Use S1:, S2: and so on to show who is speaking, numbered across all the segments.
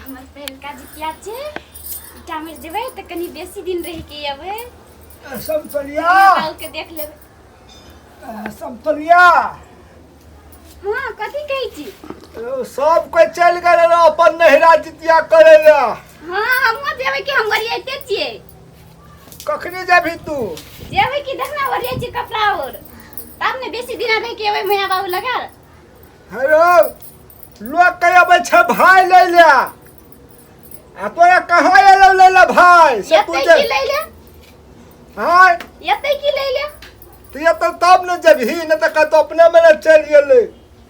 S1: हमर पहिलका जितिया छै इटा में जेबै त कनी बेसी दिन रह के अबै
S2: समतलिया
S1: काल के देख लेबै
S2: समतलिया
S1: हां कथि कहै छी
S2: सब कोई चल गेल अपन नहिरा जितिया करे ला
S1: हां हमहु जेबै कि हम गरियाते छियै
S2: कखनी जेबही तू
S1: जेबै कि देखना गरिया छी कपड़ा और तब ने बेसी दिन रह के अबै मैया बाबू लगा
S2: हेलो लोग के अबै छ भाई ले ले आ तोरा कहां एलो ले ले भाई से तू
S1: यते की ले ले
S2: हां
S1: यते की ले ले
S2: तू ये तो तब न जबही न त का तो अपने में न चल गेले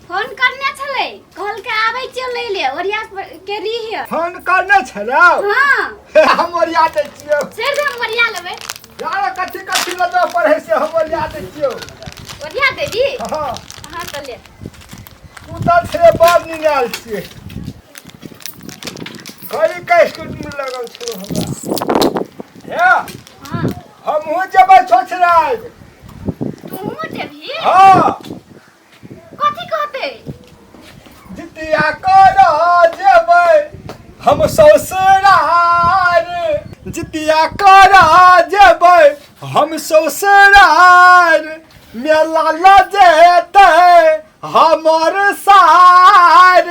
S1: फोन करने छले कहल के आबै छियै ले ले ओरिया के रही
S2: फोन करने छला
S1: हां
S2: हम ओरिया दे छियो
S1: से हम ओरिया लेबै
S2: यार कथि कथि ल तो पढ़े से हम ओरिया दे छियो
S1: ओरिया देबी
S2: हां
S1: हां त ले
S2: तू तो छे बार निकाल छिए घड़ी का स्कूटी में लगल छो हमरा हे
S1: हां
S2: हम हो जबै छोछराज
S1: तू जेबी
S2: हां
S1: कथि कहते
S2: जितिया कर जेबै हम ससुराल जितिया कर जेबै हम ससुराल मेला ल जेतै हमर सार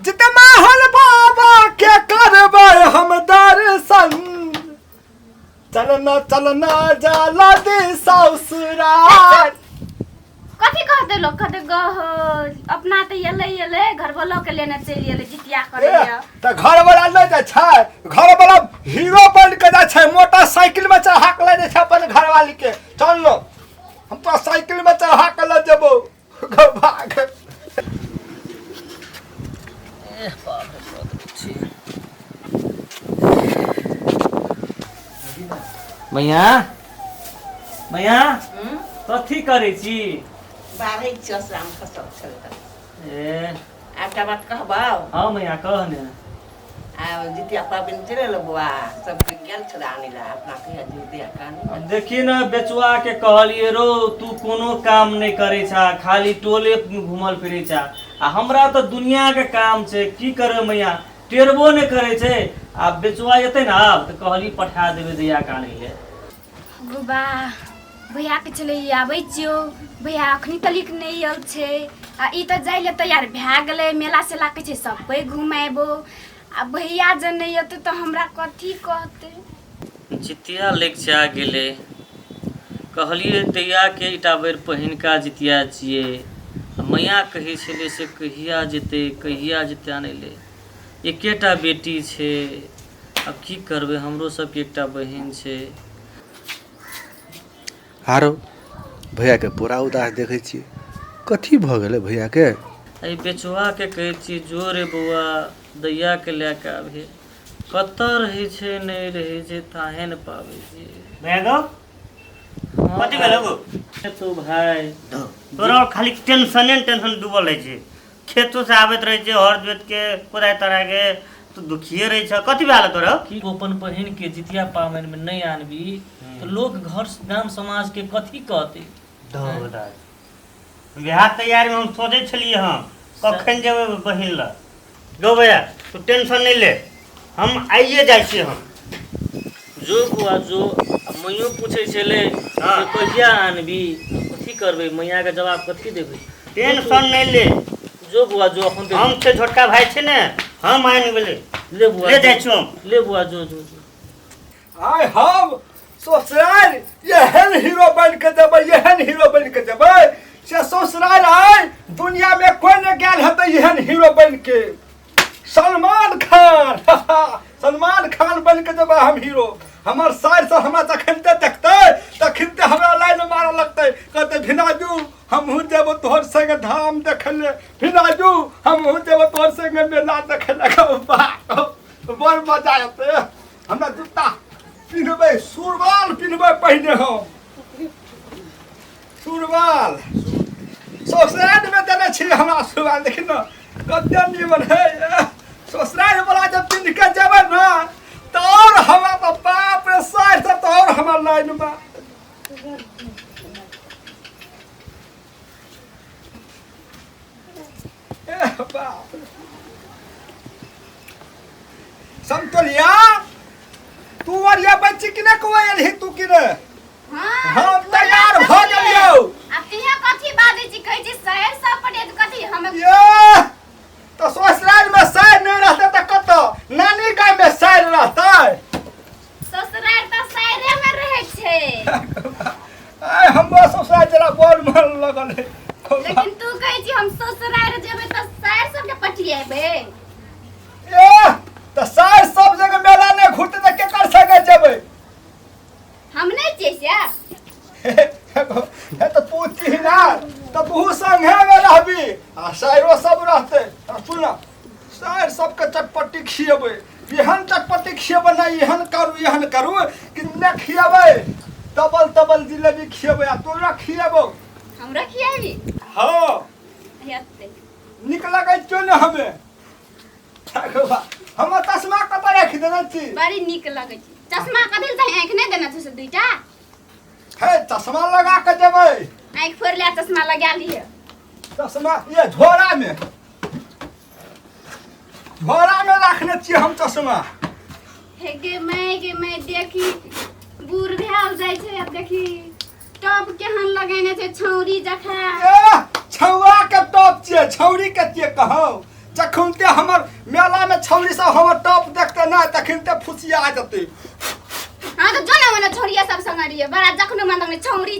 S2: जितना हल बाबा के करबै हम दर्शन चलना जाला दे ससुराल
S1: कथि कहते लोग कहते अपना त येले घर वालों के लेने चल येले जितिया करे लिया
S2: त घर वाला न जा छै घर वाला हीरो बन के जा छै मोटरसाइकिल में चढ़ा के ले छै अपन घरवाली के चल लो हम तो साइकिल में चढ़ा के ले जेबो भाग
S3: मैया मैया कथी करे छी
S4: बारह चौसराम खसक छल
S3: ए
S4: एकटा बात कहबौ
S3: हाँ मैया कह ने
S4: आ जितिया पाबनि चलल बुआ सब गेल छल आनी ला अपना कहिया जितिया कानी
S3: देखी न बेचुआ के कहलिए रो तू कोनो काम नहीं करे छा खाली टोले घूमल फिरे छा आ हमरा तो दुनिया के काम छै की करे मैया टेरबो नहीं करे छै आ बेचुआ एते न आब त कहली पठा देबे दैया कानी ले
S1: गुबा भैया के चले आबै छियो भैया अखनी तलिक नहीं आयल छै आ ई त जाय ले तैयार भए गेलै मेला से ला के छै सब कोई घुमाएबो आ भैया जे नहीं अते तो हमरा कथी कहते
S3: जितिया लेक जा गेले कहलिए दैया के इटा बेर पहिनका जितिया छिए मैया कही छले से कहिया जेते नहीं ले एकेटा बेटी छै अब की करबे हमरो सबके एकटा बहिन छै
S5: हारो भैया के पूरा उदास देखे छी कथी भ गेले भैया के
S3: ए बेचुआ के कहै छी जोरे बउआ दैया के लेके आबे कत रहे छै नहीं रहे छै ताहे न पावे छै
S6: भैया कथी भेल गो
S3: तो भाई
S6: तोरा खाली टेंशन डूबल रहे छै खेतो से आबैत रहे छै हर जोत के कोदाय तरा के तू दुखिए रहे छ कथी भेल तोरा
S3: कि अपन बहिन के जितिया पावन में नहीं आनबी तो लोग घर गांव समाज के कथी कहते
S6: बिहार तैयारी में हम सोचे छलिए हम कखन जेबै बहिन ल गो भैया तू टेंशन नहीं ले हम आइए जाइ छी हम
S3: जो बुआ जो मैयो पूछे छले
S6: हाँ।
S3: कहिया आनबी कथी करबे मैया के जवाब कथी देबे
S6: टेंशन नहीं ले
S3: जो बुआ जो अपन
S6: हम से छोटका भाई छे ने हम आइन गेले
S3: ले बुआ
S6: ले जाइ छी
S3: ले बुआ जो
S2: आय हम ससुराल एहन हीरो बन के देबै से ससुराल आय दुनिया में कोई न गेल हेतै एहन हीरो बन के सलमान खान बन के देबै हम हीरो हमर साइड से हमरा जखनते देखतै तखनते हमरा लाइन मारऽ लगतै कहतै भिनाजू हमहूँ जेबो तोहर संग धाम देखै ले भिनाजू हमहूँ जेबो तोहर संग मेला देखै ले बड़ मजा एतै हमरा जूता पिन्हबै सुरवाल पिन्हबै पहिने हम सुरवाल ससुराल में देने छी हमरा सुरवाल देखी न कते निमन है ससुराल वाला जब पिन्ह के जेबै न तो और हमरा तो बाप रे साइड से तो और हमर लाइन में बाप समतोलिया तू और ये बच्ची किने कोयल ही तू किने हम तैयार भ गेलियो।
S1: अब तिया कथी बाजै छी कहै छी शहर सब पड़े कथी हम
S2: ये तो ससुराल में साइड नहीं रहते तो कत नानी गाय में साइड रहते।
S1: ससुराल त शहरे में रहै छै।
S2: आय हम ससुराल जरा बड़ मन लगल है।
S1: लेकिन तू कहै छी हम ससुराल जेबै त शहर सब के पटिएबै।
S2: ए तो साइड सब जगह मेला ने घुरते त के कर सके जेबै।
S1: हम नहीं चेसिया
S2: है तो पूछी ही ना तो तू संगे में रहबी आ साइरो सब रहते। सुन साइर सबके चटपटी खिएबै एहन चटपटी खिएबै ना एहन करू कि ने खिएबै डबल डबल जिलेबी खिएबै आ तोरा खिएबो
S1: हमरा खियाबी।
S2: हां
S1: हेतै
S2: निक लगै छौ ने हमें हम चश्मा कत राख देने छी।
S1: बड़ी निक लगै छै। चश्मा कदिल त आँख नहीं देना छै से दुईटा
S2: है चश्मा लगा के जेबै
S1: आँख फोड़ लिया चश्मा लगा लिए।
S2: चश्मा ये झोरा में रखने छियै हम चश्मा।
S1: हे गे मैं देखी बूढ़ भेल जाय छै। अब देखी टॉप केहन लगेने छै छौरी जखा।
S2: ए छौरा के टॉप छियै छौरी के छियै कहौ जखुनते हमर मेला में छौरी सब हमर टॉप देखते ना तखनते फुसिया जेतै।
S1: हां तो जो ना मने छोरिया सब संग रिए बड़ा जखनो मन लगने छौरी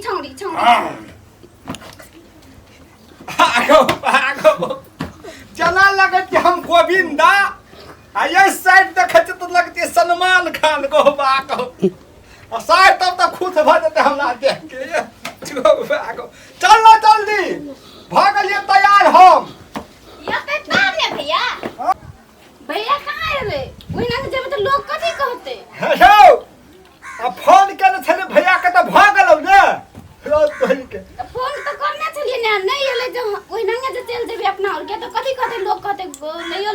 S2: आगो चला लगे कि हम गोविंदा आ ये साइड देखे तो लगते सलमान खान को बाको आ साइड तब खुश भ जेते हमरा देख के। आगो चल ना जल्दी भ गेलिए तैयार हम।
S1: ये पे तार ले भैया। भैया कहां है रे ओइ ना जेब तो लोग कथि कहते।
S2: हेलो आ फोन केने छले भैया के त भ गेलौ ने रोज तोहरी के
S1: फोन तो करने छलिए ना नहीं एले जो ओइ नंगे जे चल जेबे अपना और के तो कथि कहते लोग कहते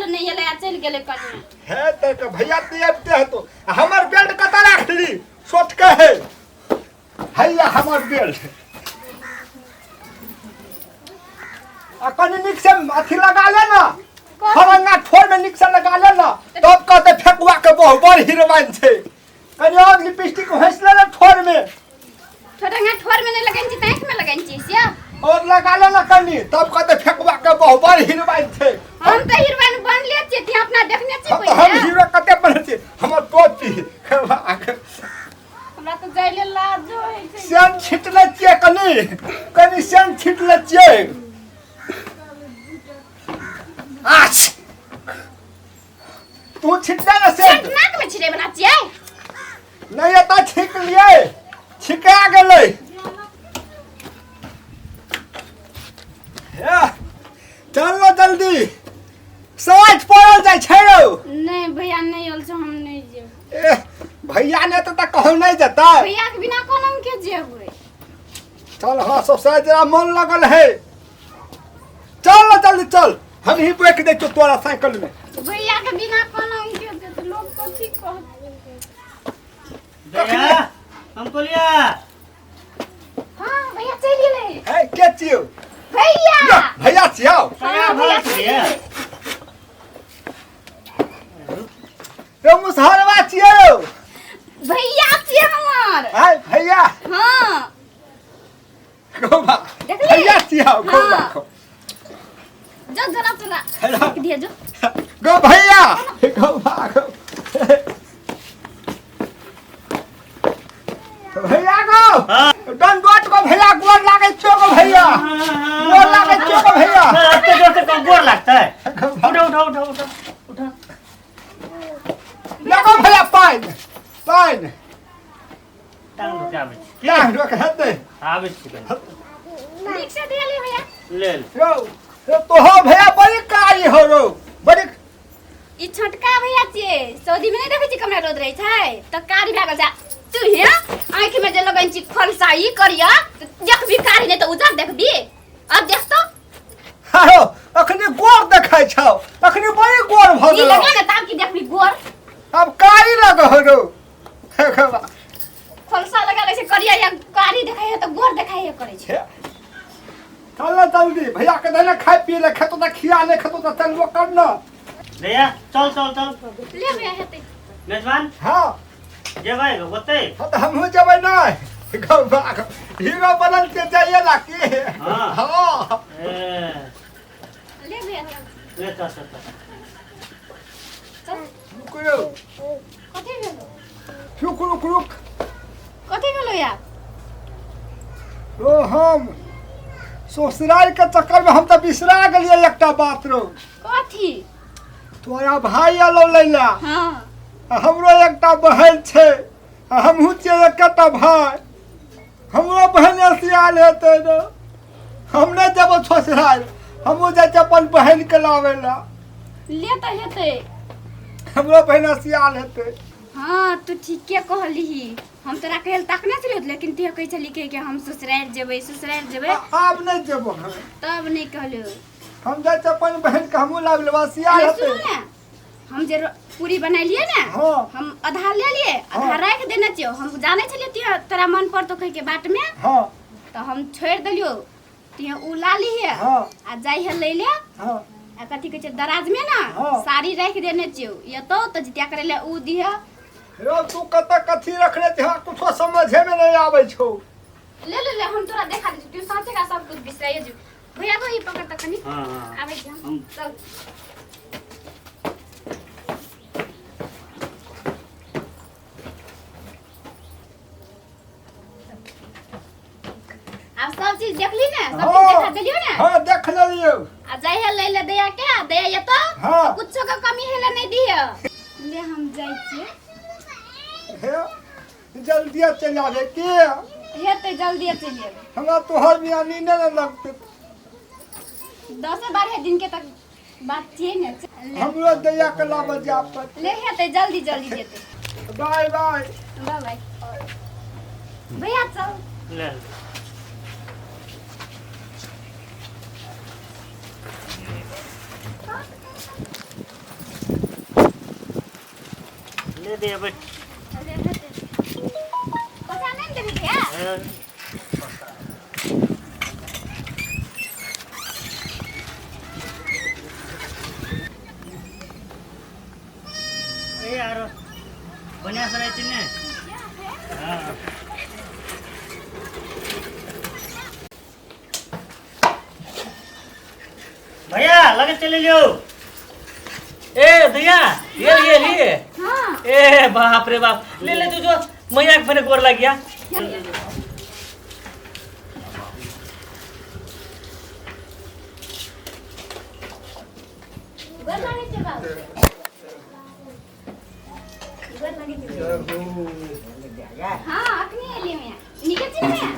S1: नहीं एले आ चल गेले कनी
S2: है त भैया ते आबते है तो हमर बेल्ट कत राखली सोट के है हैया हमर बेल्ट आ कनी निक से अथी लगा ले ना फरंगा ठोर में निक से लगा ले ना तब कहते फेकुआ के बहु बड़ हीरोइन छै। कनी और लिपस्टिक हंसले ना ठोर में
S1: फरंगा ठोर में नहीं लगाइन छी आँख में लगाइन छी सिया
S2: और लगा ले ना कनी तब कहते फेकुआ के बहु बड़ हीरोइन छै।
S1: हम तो हीरोइन बन ले छी ती अपना देखने छी
S2: हम हीरो कते बन छी हमर टोपी
S1: हमरा तो जाइले लाज होय छै।
S2: सेन छिटले छियै कनी सेन छिटले छियै। आछ तू छिटले ना सेन
S1: नाक में छिरे बना छियै
S2: नहीं एता छिक लिए छिका गेलै। चल लो जल्दी साइड पड़ल जाय छै रौ।
S1: नहीं भैया नहीं होल से हम नहीं जेब।
S2: ए भैया ने तो कहौ नहीं जता
S1: भैया के बिना कोन हम के जेबै।
S2: चल हाँ सब साइड जरा मन लगल है चल ना जल्दी चल हम ही बैठ दे तोरा साइकिल में।
S1: भैया के बिना कोन हम के दे तो लोग कथि कहत।
S6: भैया हमको लिया
S1: हां भैया चल गेले।
S2: है के छियो
S1: भैया
S2: भैया छियो
S6: तैयार भइल छियै।
S2: रे मुसहरवा छियो
S1: भैया छियै हमर।
S2: है भैया
S1: हां
S2: गोबा
S1: देखली?
S2: भैया छियो गोबा
S1: हाँ। जो जरा तोरा
S2: हेलो।
S1: देख दिया जो
S2: गो भैया गोबा भैया गो
S6: हाँ।
S2: दंडोत को भैया गोर लागे छो गो भैया गोर लागे छो गो भैया
S6: इतने जोर से कौन गोर लगता है। उठा
S2: लगो भैया पाइन
S6: टांग दो आबै छी
S2: क्या रोक हेते
S6: आबै छी कनी
S1: ठीक से दे ले भैया।
S6: ले
S2: रो तो हो भैया बड़ी कारी हो रो बड़ी
S1: ई छोटका भैया छियै सऊदी में नहीं देखै छी कमरा रोद रहै छै त कारी भए गेल छै। तू हे आँख में जे लगाइन छी फलसाई करिया देखबी कारी नहीं तो उजर देखबी। अब देख तो
S2: हारो अखनी गोर देखाय छौ अखनी बड़ी गोर भ
S1: ई
S2: गेल
S1: लगा के ताब की देखबी गोर
S2: अब कारी लग हो रो
S1: फलसा लगा ले छै करिया या कारी देखाय तो गोर देखाय करे छै।
S2: चल जल्दी भैया के देना खाए पिए ले खेतो त खिया ले खेतो त चलबो कर न
S6: दैया चल चल चल
S1: ले भैया हेतै
S6: मेजबान
S2: हाँ
S6: जेबै होतै
S2: तो हमहू जेबै नहीं हीरो बनल के जाइए ना कि
S6: हाँ।
S2: हाँ
S6: ए
S1: ले भैया
S6: ले चल चल चल
S1: चल
S2: रुक
S1: कथी भेलो
S2: रुक रुक रुक
S1: कथी भेलो यार
S2: ओ हम ससुराल के चक्कर में हम तो बिसरा गलिए एकटा बात रो
S1: कथी
S2: तोरा भाई आलो लैला
S1: हाँ
S2: हमरो एकटा बहन छे हमहू छियै एकटा भाई हमरो बहन सियाल हेतै न हम नहीं जब ससुराल हमहू जाइ छी अपन बहन के लाबै ला
S1: ले तो हेतै
S2: हमरो बहन सियाल हेतै
S1: हाँ तू ठीके कहलिही हम तोरा कहल तकने छलियो लेकिन तू कहै छली कि हम ससुराल जेबै
S2: आब नहीं जेबो हम
S1: तब नहीं कहलियो
S2: हम जाइ छी अपन बहन के हमहू लाबै ला सियाल
S1: अरे
S2: हेतै
S1: सुन ना हम जे पूरी बनाइलिए ना
S2: हाँ।
S1: हम आधा ले लिए आधा
S2: हाँ।
S1: रख देने छियो हम जाने छलिए तोरा मन पर तो कह के बाट में
S2: हाँ
S1: तो हम छोड़ दिलियो तिहे उ ला लिए
S2: हाँ।
S1: आ जाई है ले ले
S2: हाँ
S1: आ कथी कहै छै दराज में ना
S2: हाँ।
S1: साड़ी रख देने छियो ये तो जितिया करे ले उ दिहे
S2: रो तू कथी रखने छी हाँ कुछो समझे में नहीं आबै छौ
S1: ले हम तोरा देखा दै तू साथे का सब कुछ बिसराइए जो भैया को ही पकड़ तक नहीं
S6: हाँ हाँ
S1: आबै छी
S6: हम
S1: चल आप सब चीज देख ली ना सब चीज देखा दिलियो ना
S2: हाँ देख लियो
S1: आ जाई है ले ले दया क्या दया ये तो
S2: हाँ।
S1: कुछो का कमी है नहीं दी है ले हम जाई छी
S2: हे जल्दी चल आवे के
S1: हेते जल्दी चलिए
S2: हमरा तोहर बियाह नींद न लगते
S1: 10-12 दिन के तक बात छिए ना ले
S2: हमरो दैया के लाब जा पर
S1: ले हेते जल्दी जेते
S2: बाय बाय
S1: बाय बाय भैया चल
S6: ले ले दे बैठ
S1: ले हेते पता नहीं दे भैया
S6: ए यार बनिया सराय चिन्ने हाँ भैया लगे चले लियो
S3: ए दैया ये
S1: हां
S3: ए बाप रे बाप ले तू जो मैया के फने गोर लग गया
S1: घर लागे छै बाबू घर लागे छै हां अखनी एलिए मैं निकल छी मैं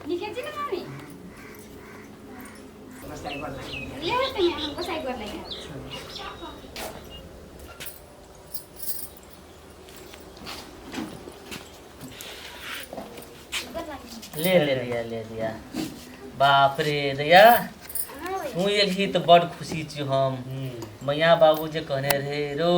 S1: निकल छी ना मम्मी ले हेते मैं हमको साइड कर लेंगे
S3: ले दिया बाप रे दैया तू एलही तो बड़ खुशी छी हम मैया बाबू जे कहने रहे रो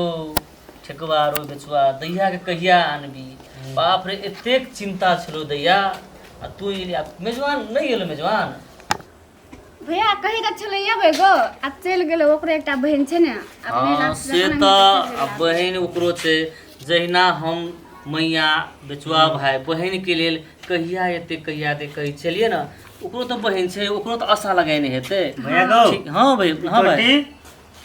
S3: ठेकुआ रो बेचुआ दैया के कहिया आनबी बाप रे एतेक चिंता छलो दैया आ तू एली मेजबान नहीं एलो मेजबान
S1: भैया कही त छले अबे गो आ चल गेलो ओकरे एकटा बहन छै ने अपने लाख
S3: से तो बहन ओकरो छै जहिना हम मैया बेचुआ भाई बहन के लेल कहिया एते कहिया दे कहि चलिए ना ओकरो तो बहन छै ओकरो तो आशा लगाने हेते
S6: भैया गो
S3: हाँ भाई हाँ भाई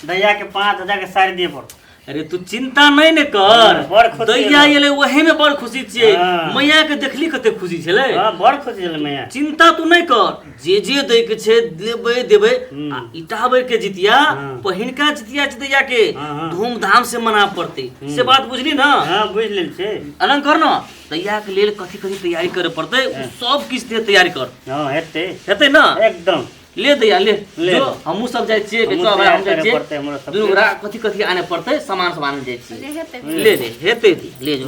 S6: दैया के 5000 के साड़ी दिए पड़
S3: अरे तू चिंता नहीं ने कर
S6: बड़ खुशी
S3: दैया एले वही में बड़ खुशी छे
S6: हाँ।
S3: मैया के देखली कते खुशी छले
S6: हां बड़ खुशी छले मैया
S3: चिंता तू नहीं कर जे दे के छे देबे आ इटाबे के जितिया
S6: हाँ।
S3: पहिनका जितिया छै दैया के
S6: हाँ।
S3: धूमधाम से मना पड़ते से बात बुझली ना
S6: हां बुझ लेल छे
S3: अलंकर न दैया के लेल कथी कथी तैयारी करे पड़ते सब किछ दे तैयारी कर
S6: हां हेते
S3: ना
S6: एकदम
S3: ले दैया ले
S6: ले
S3: जो हमहू सब जाय छियै बेचवा भाई हम जाय
S6: पड़ते
S3: छियै
S6: हमरा सब
S3: दुनू गोरा कथी कथी आने पड़ते सामान सब आने जाय छियै
S1: ले हेते
S3: ले दे हेते दी ले जो